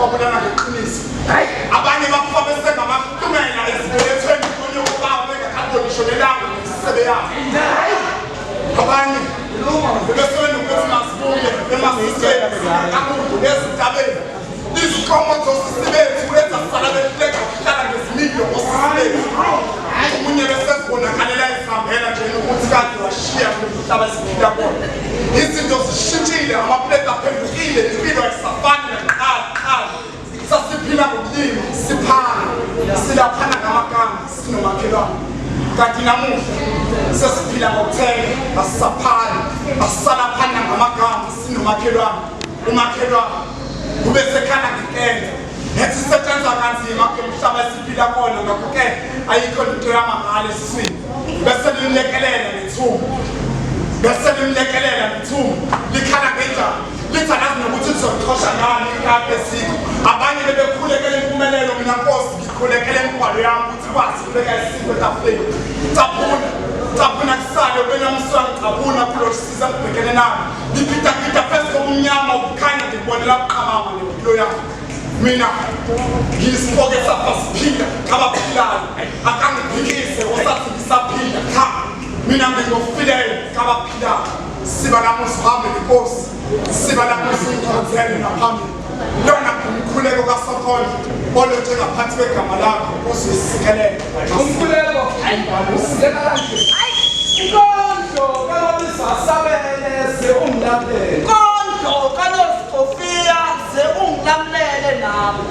kwabulana ngeqiniso abanye bakufa besengamahlumela ezibelethweni konye ubaba bengakabonishonelanga ngesisebe yabo abanye bebesebenza ukuthi masibuye emasiseni kamuntu ezintabeni izikomo zosisibethu ezasala behleka ukuhlala ngezimilo ngosisibethu omunye besezibonakalela ezihambela nje ukuthi kade washiya kumhlaba esiphila kona izinto zishintshile amapleti aphendukile impilo ayisafani nakuqala sasiphila ngokulima siphana silaphana ngamagama sinomakhelwane kanti namuhla sesiphila ngokuthenga asisaphani asisalaphana ngamagama sinomakhelwane umakhelwane kube sekhala ngekende ethi sisetshenzwa kanzima kumhlaba esiphila kona ngakho-ke ayikho into yamahhala esiswini bese limlekelela nethumbu likhala ngenjani lithi alazi nokuthi lizoxosha ngani ikade esiko abanye bebekhulekela impumelelo mina Nkosi ngikhulekela imibhalo yami ukuthi kwazi kubeka isiko etafuleni cabuna kusale ubenamswa ngicabuna kulo siza ngibhekene nami ngipita phezu komnyama ukukhanya ngibonela buqhamama nempilo yami mina ngiyisipoke safa siphila kabaphilayo akangiphikise osathi ngisaphila cha mina ngingofileyo kabaphilayo siba namusi uhambe nenkosi siba namusi uyikhonzele naphambili lona umkhuleko kaSokhona olothe ngaphansi kwegama lakho uzisikelele umkhuleko usizeka kanje inkondlo kababisa sabele seungilapele inkondlo kaNosifofia seungilamlele nami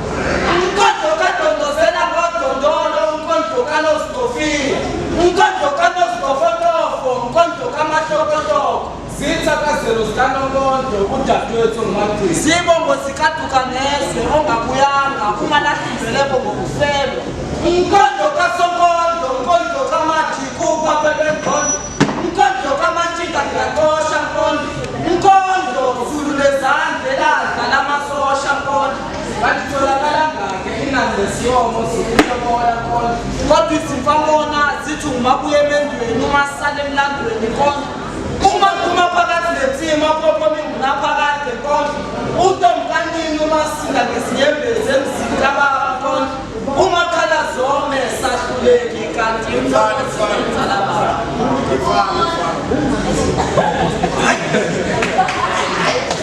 inkondlo kadondozela ngodondolo inkondlo kaNosifofia inkondlo kaNosifofotofo inkondlo kamahlokotoko zithakazelo zikanonkondlo udadewethu ngumagcini zibongo zikaDukanezwe ongabuyanga ungalahlinzeleko ngokufelwa inkondlo kaSonkondlo inkondlo kaMajikupa bebengqondo inkondlo kaMantshinga ngiyaqosha nkondlo inkondlo Zulu lezandla eladla lamasosha nkondlo batitholakala ngake inani lesiyomo sokuhloboya nkondlo kodwa izimfamona zithi ungabuye emendweni umasale emlandweni nkondlo uma phakathi nethima popomi ngunaphakade nkondlo utomkanini umasinga ngesinyembezi emzini kababa nkondlo umakhala zome sahluleki kanti